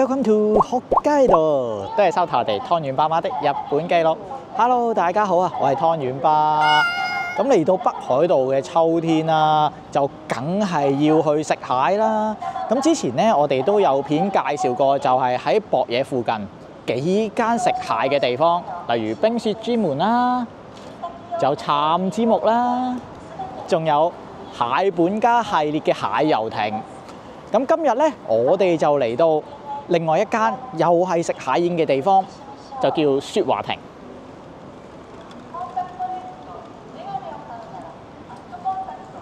Welcome to 學街道，都係收睇我哋湯圓爸媽的日本記錄。Hello， 大家好啊，我係湯圓爸。咁嚟到北海道嘅秋天啦，就梗係要去食蟹啦。咁之前呢，我哋都有片介紹過，就係喺博野附近幾間食蟹嘅地方，例如冰雪之門啦，仲有杉之木啦，仲有蟹本家系列嘅蟹遊亭。咁今日呢，我哋就嚟到另外一間又係食蟹宴嘅地方，就叫雪華亭。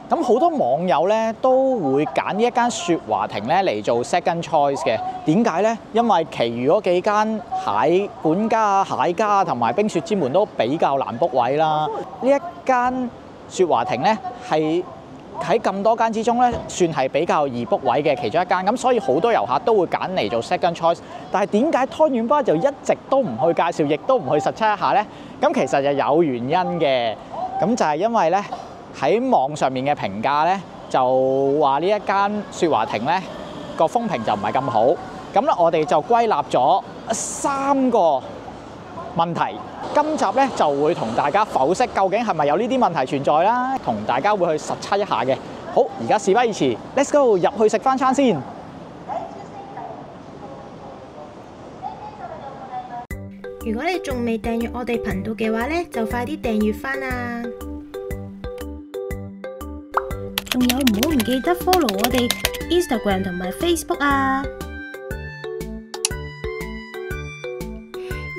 咁好多網友咧都會揀呢一間雪華亭咧嚟做 second choice 嘅。點解呢？因為其餘嗰幾間蟹本家、蟹家同埋冰雪之門都比較難 book 位啦。呢一間雪華亭咧係喺咁多間之中咧，算係比較易 book 位嘅其中一間。咁所以好多遊客都會揀嚟做 second choice。但係點解湯圓爸就一直都唔去介紹，亦都唔去實測一下呢？咁其實就有原因嘅。咁就係因為咧，喺網上面嘅評價咧，就話呢一間雪華亭咧個風評就唔係咁好。咁咧，我哋就歸納咗3個問題。今集咧就會同大家剖析究竟係咪有呢啲問題存在啦，同大家會去實測一下嘅。好，而家事不宜遲 ，Let's go 入去食翻餐先。如果你仲未訂閱我哋頻道嘅話咧，就快啲訂閱翻啦！仲有唔好唔記得 follow 我哋 Instagram 同埋 Facebook 啊！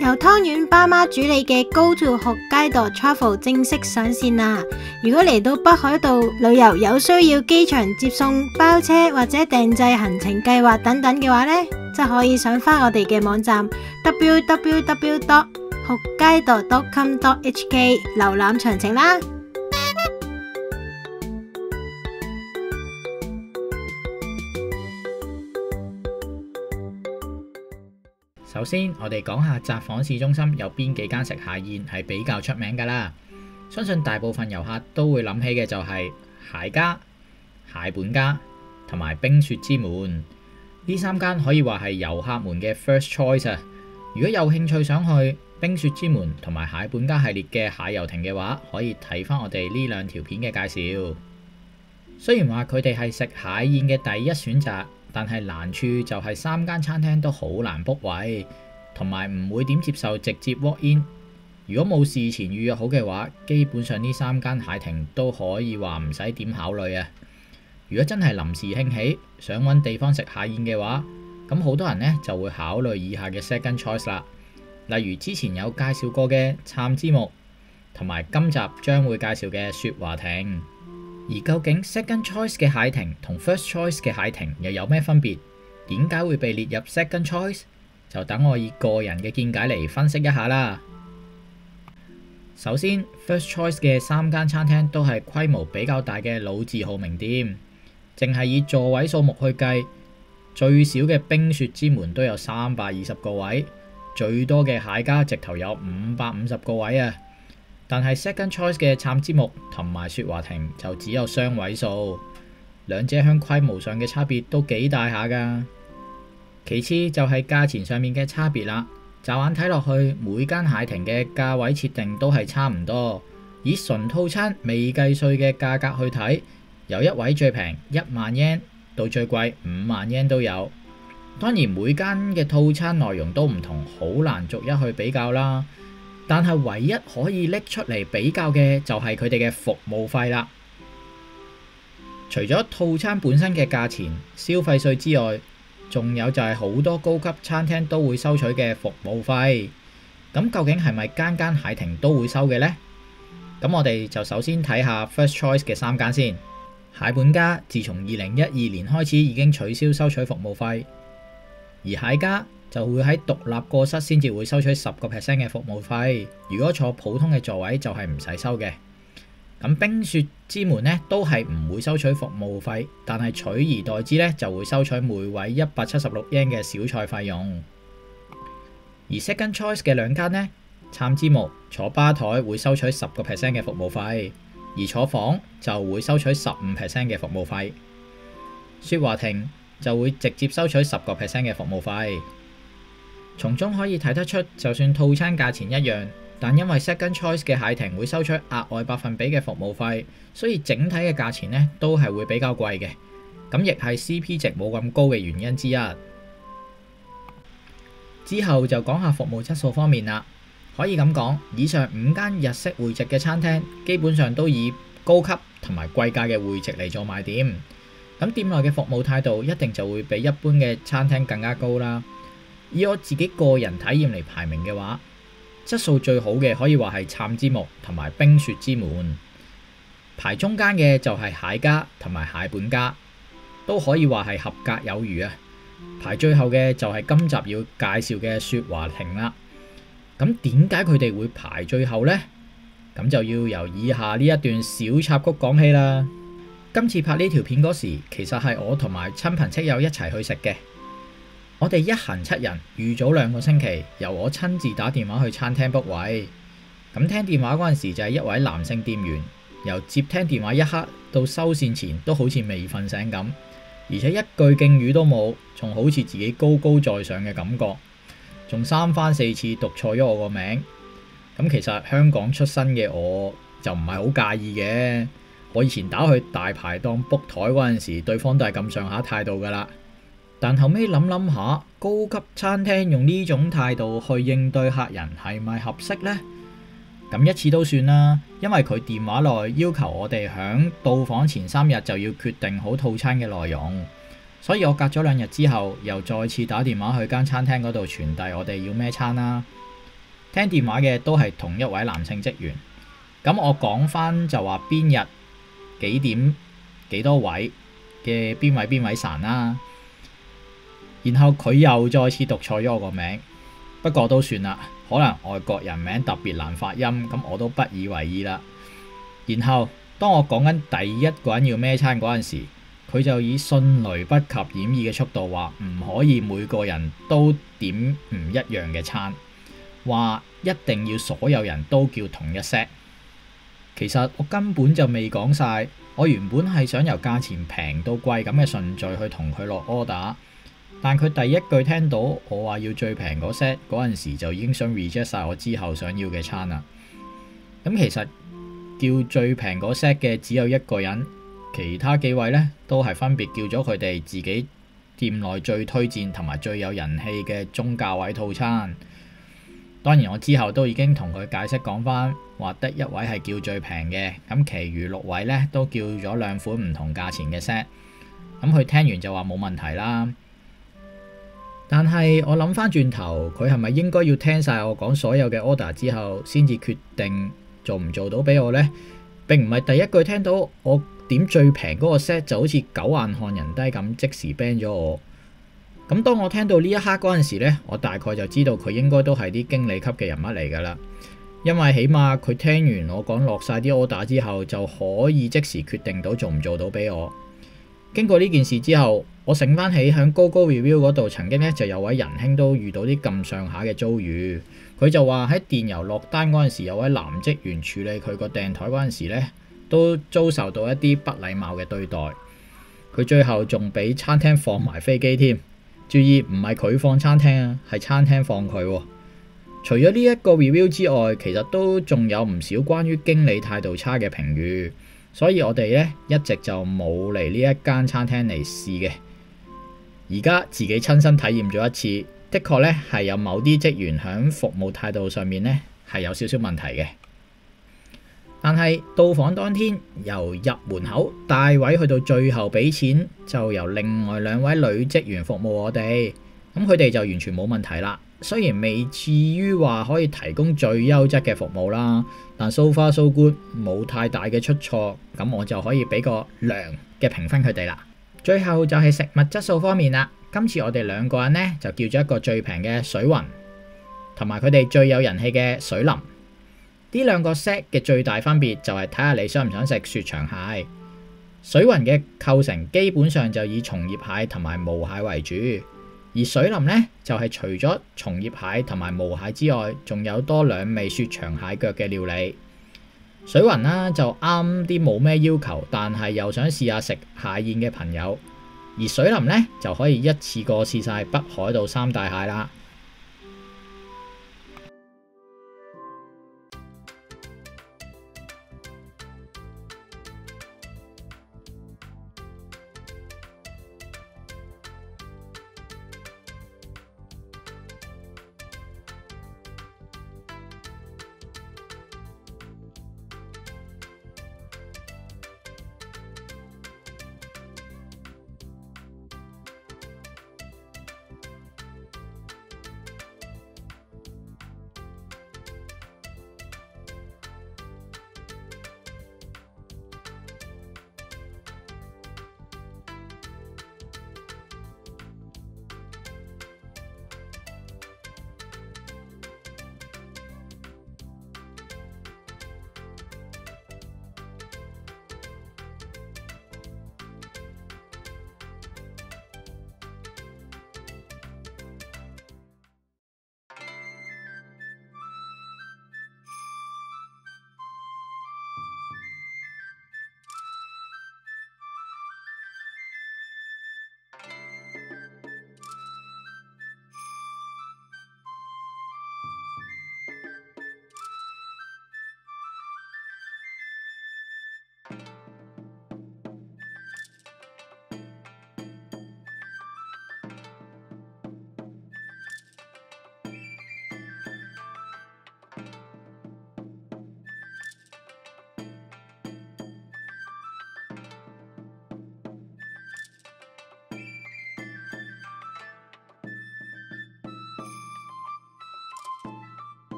由湯圓爸媽主理嘅 Go to 學街道 Travel 正式上線啦！如果嚟到北海道旅遊有需要機場接送、包車或者訂製行程計劃等等嘅話呢，就可以上返我哋嘅網站 www.學街道 .com.hk 瀏覽詳情啦！首先，我哋講下札幌市中心有邊幾間食蟹宴係比較出名㗎啦。相信大部分遊客都會諗起嘅就係蟹家、蟹本家同埋冰雪之門。呢3間可以話係遊客們嘅 first choice 啊。如果有興趣想去冰雪之門同埋蟹本家系列嘅蟹遊亭嘅話，可以睇返我哋呢2條片嘅介紹。雖然話佢哋係食蟹宴嘅第一選擇，但係難處就係3間餐廳都好難 book 位，同埋唔會點接受直接 walk in。如果冇事前預約好嘅話，基本上呢3間蟹亭都可以話唔使點考慮啊。如果真係臨時興起，想揾地方食蟹宴嘅話，咁好多人呢就會考慮以下嘅 second choice 啦。例如之前有介紹過嘅杉之木，同埋今集將會介紹嘅雪華亭。而究竟 second choice 嘅蟹亭同 first choice 嘅蟹亭又有咩分別？點解會被列入 second choice？ 就等我以個人嘅見解嚟分析一下啦。首先 first choice 嘅3間餐廳都係規模比較大嘅老字號名店，淨係以座位數目去計，最少嘅冰雪之門都有320個位，最多嘅蟹家直頭有550個位啊！但係 second choice 嘅杉之木同埋雪華亭就只有雙位數，兩者喺規模上嘅差別都幾大下㗎。其次就係價錢上面嘅差別啦。乍眼睇落去，每間蟹亭嘅價位設定都係差唔多，以純套餐未計稅嘅價格去睇，由一位最平1萬 yen 到最貴5萬 yen 都有。當然每間嘅套餐內容都唔同，好難逐一去比較啦。但係唯一可以拎出嚟比較嘅就係佢哋嘅服務費啦。除咗套餐本身嘅價錢、消費稅之外，仲有就係好多高級餐廳都會收取嘅服務費。咁究竟係咪間間蟹亭都會收嘅呢？咁我哋就首先睇下 first choice 嘅3間先。蟹本家自從2012年開始已經取消收取服務費，而蟹家就會喺獨立個室先至會收取10% 嘅服務費，如果坐普通嘅座位就係唔使收嘅。咁冰雪之門呢都係唔會收取服務費，但係取而代之呢就會收取每位176 yen 嘅小菜費用。而 second choice 嘅2間呢，杉之木坐吧台會收取10% 嘅服務費，而坐房就會收取15% 嘅服務費。雪華亭就會直接收取10% 嘅服務費。從中可以睇得出，就算套餐價錢一樣，但因為 Second Choice 嘅蟹艇會收取額外百分比嘅服務費，所以整體嘅價錢呢都係會比較貴嘅。咁亦係 CP 值冇咁高嘅原因之一。之後就講下服務質素方面啦。可以咁講，以上5間日式會籍嘅餐廳，基本上都以高級同埋貴價嘅會籍嚟做賣點。咁店內嘅服務態度一定就會比一般嘅餐廳更加高啦。以我自己個人體驗嚟排名嘅話，質素最好嘅可以話係杉之木同埋冰雪之門，排中間嘅就係蟹家同埋蟹本家，都可以話係合格有餘啊。排最後嘅就係今集要介紹嘅雪華亭啦。咁點解佢哋會排最後呢？咁就要由以下呢一段小插曲講起啦。今次拍呢條片嗰時，其實係我同埋親朋戚友一齊去食嘅。我哋一行7人，預早2個星期，由我親自打電話去餐廳 book 位。咁聽電話嗰陣時就係一位男性店員，由接聽電話一刻到收線前都好似未瞓醒咁，而且一句敬語都冇，仲好似自己高高在上嘅感覺，仲3番4次讀錯咗我個名。咁其實香港出身嘅我就唔係好介意嘅，我以前打去大排檔 book 台嗰陣時，對方都係咁上下態度噶啦。但後尾諗下，高級餐廳用呢種態度去應對客人係咪合適呢？咁一次都算啦，因為佢電話內要求我哋響到訪前3日就要決定好套餐嘅內容，所以我隔咗2日之後，又再次打電話去間餐廳嗰度傳遞我哋要咩餐啦。聽電話嘅都係同一位男性職員，咁我講返就話邊日幾點幾多位嘅邊位散啦。然後佢又再次讀錯咗我個名，不過都算啦，可能外國人名特別難發音，咁我都不以為意啦。然後當我講緊第一個人要咩餐嗰陣時，佢就以迅雷不及掩耳嘅速度話唔可以每個人都點唔一樣嘅餐，話一定要所有人都叫同一 set。其實我根本就未講晒，我原本係想由價錢平到貴咁嘅順序去同佢落 order。但佢第一句聽到我話要最平嗰 set 嗰陣時，就已經想 reject 晒我之後想要嘅餐啦。咁其實叫最平嗰 set 嘅只有一個人，其他幾位呢都係分別叫咗佢哋自己店內最推薦同埋最有人氣嘅中價位套餐。當然我之後都已經同佢解釋講返，話得一位係叫最平嘅，咁其餘6位呢都叫咗2款唔同價錢嘅 set。咁佢聽完就話冇問題啦。但係我諗返轉頭，佢係咪應該要聽晒我講所有嘅 order 之後，先至決定做唔做到俾我呢？並唔係第一句聽到我點最平嗰個 set 就好似狗眼看人低咁，即時 ban 咗我。咁當我聽到呢一刻嗰陣時呢，我大概就知道佢應該都係啲經理級嘅人物嚟㗎啦。因為起碼佢聽完我講落晒啲 order 之後，就可以即時決定到做唔做到俾我。經過呢件事之後，我醒返起喺 GoGo Review 嗰度曾經咧就有位仁兄都遇到啲咁上下嘅遭遇。佢就話喺電郵落單嗰陣時，有位男職員處理佢個訂台嗰陣時咧，都遭受到一啲不禮貌嘅對待。佢最後仲俾餐廳放埋飛機添。注意，唔係佢放餐廳啊，係餐廳放佢喎。除咗呢一個 review 之外，其實都仲有唔少關於經理態度差嘅評語。所以我哋咧一直就冇嚟呢一間餐廳嚟試嘅。而家自己親身體驗咗一次，的確咧係有某啲職員喺服務態度上面咧係有少少問題嘅。但係到訪當天，由入門口帶位去到最後俾錢，就由另外2位女職員服務我哋。咁佢哋就完全冇問題啦。雖然未至於話可以提供最優質嘅服務啦，但 so far so good，冇太大嘅出錯，咁我就可以俾個良嘅評分佢哋啦。最後就係食物質素方面啦。今次我哋2個人呢，就叫咗一個最平嘅水雲，同埋佢哋最有人氣嘅水林。呢2個 set 嘅最大分別就係睇下你想唔想食雪場蟹。水雲嘅構成基本上就以松葉蟹同埋毛蟹為主。而水林呢，就係除咗松葉蟹同埋毛蟹之外，仲有多2味雪場蟹腳嘅料理。水雲啦就啱啲冇咩要求，但係又想試下食蟹宴嘅朋友。而水林呢，就可以一次過試晒北海道三大蟹啦。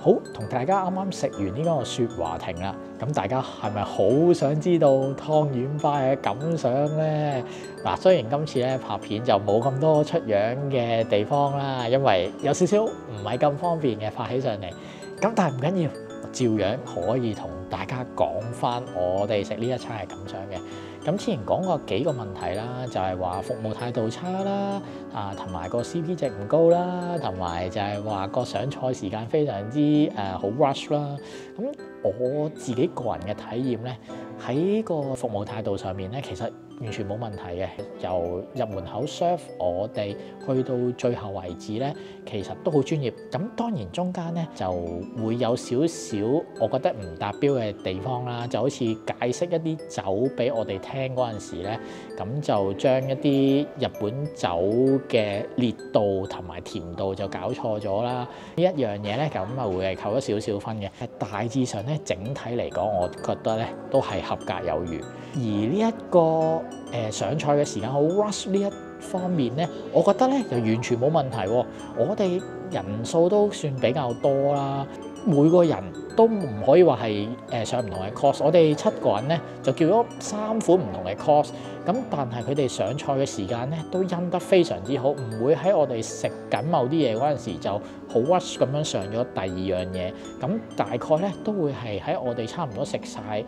好，同大家啱啱食完呢個雪華亭啦，咁大家係咪好想知道湯圓花嘅感想呢？嗱，雖然今次咧拍片就冇咁多出樣嘅地方啦，因為有少少唔係咁方便嘅拍起上嚟，咁但係唔緊要，我照樣可以同大家講翻我哋食呢一餐嘅感想嘅。咁之前講過幾個問題啦，就係話服務態度差啦，同埋個 CP 值唔高啦，同埋就係話個上菜時間非常之好 rush 啦。咁我自己個人嘅體驗咧，喺個服務態度上面咧，其實完全冇問題嘅。由入門口 serve 我哋去到最後為止咧，其實都好專業。咁當然中間咧就會有少少我覺得唔達標嘅地方啦，就好似解釋一啲酒俾我哋聽嗰陣時咧，咁就將一啲日本酒嘅烈度同埋甜度就搞錯咗啦。呢一樣嘢咧，咁啊會係扣咗少少分嘅。大致上咧，整體嚟講，我覺得咧都係合格有餘。而呢一個上菜嘅時間好 rush 呢一方面咧，我覺得咧就完全冇問題喎。我哋人數都算比較多啦，每個人都唔可以話係上唔同嘅 course。我哋7個人咧就叫咗3款唔同嘅 course， 咁但係佢哋上菜嘅時間咧都因得非常之好，唔會喺我哋食緊某啲嘢嗰陣時就好 rush 咁樣上咗第二樣嘢。咁大概咧都會係喺我哋差唔多食晒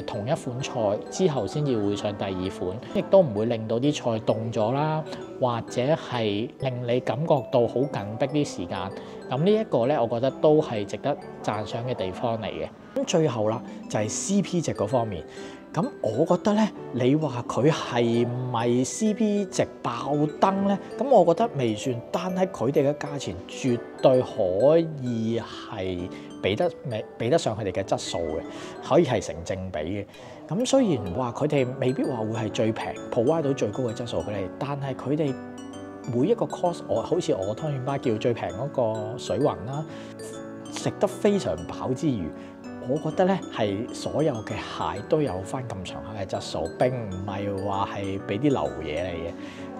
同一款菜之後先至會上第二款，亦都唔會令到啲菜凍咗啦，或者係令你感覺到好緊迫啲時間。咁呢一個咧，我覺得都係值得讚賞嘅地方嚟嘅。咁最後啦，就係 CP 值嗰方面。咁我覺得咧，你話佢係咪 CP 值爆燈咧？咁我覺得未算，但係佢哋嘅價錢絕對可以係比得上佢哋嘅質素嘅，可以係成正比嘅。咁雖然話佢哋未必話會係最平 provide 到最高嘅質素俾你，但係佢哋每一個 course， 好似我湯圓吧叫最平嗰個水雲啦，食得非常飽之餘，我覺得咧係所有嘅蟹都有翻咁上下嘅質素，並唔係話係俾啲流嘢嚟嘅。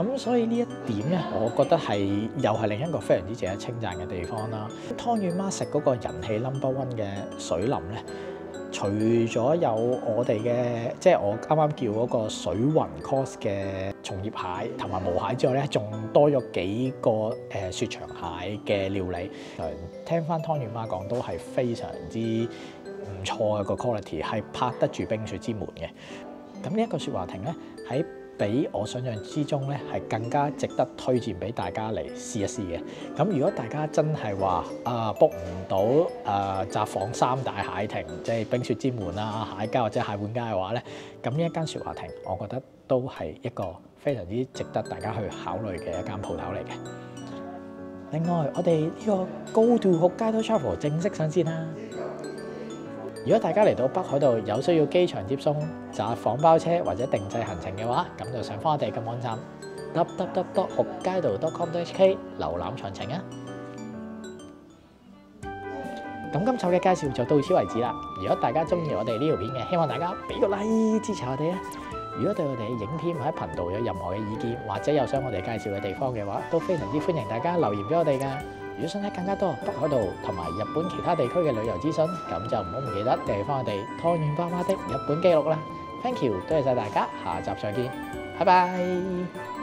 咁所以呢一點咧，我覺得係又係另一個非常之值得稱讚嘅地方啦。湯圓媽食嗰個人氣 No.1 嘅水淋咧，除咗有我哋嘅即係我啱啱叫嗰個水雲 course 嘅松葉蟹同埋毛蟹之外咧，仲多咗幾個雪場蟹嘅料理。聽翻湯圓媽講都係非常之唔錯嘅個 quality， 係拍得住冰雪之門嘅。咁呢一個雪華亭咧，喺比我想象之中咧係更加值得推薦俾大家嚟試一試嘅。咁如果大家真係話book 唔到札幌三大蟹亭，即係冰雪之門啊、蟹街或者蟹碗街嘅話咧，咁呢一間雪華亭，我覺得都係一個非常之值得大家去考慮嘅一間鋪頭嚟嘅。另外，我哋呢個 Go to Hokkaido Travel 正式上線啦！如果大家嚟到北海道有需要機場接送、札幌包車或者定製行程嘅話，咁就上翻我哋嘅網站 www.hokkaido.com.hk 瀏覽詳情啊！咁今集嘅介紹就到此為止啦。如果大家中意我哋呢條片嘅，希望大家俾個 like 支持我哋啊！如果對我哋嘅影片或者頻道有任何嘅意見，或者有想我哋介紹嘅地方嘅話，都非常之歡迎大家留言俾我哋㗎。如果想睇更加多北海道同埋日本其他地區嘅旅遊資訊，咁就唔好唔記得訂翻我哋湯圓爸媽的日本記錄啦。Thank you，多謝晒大家，下集再見，拜拜。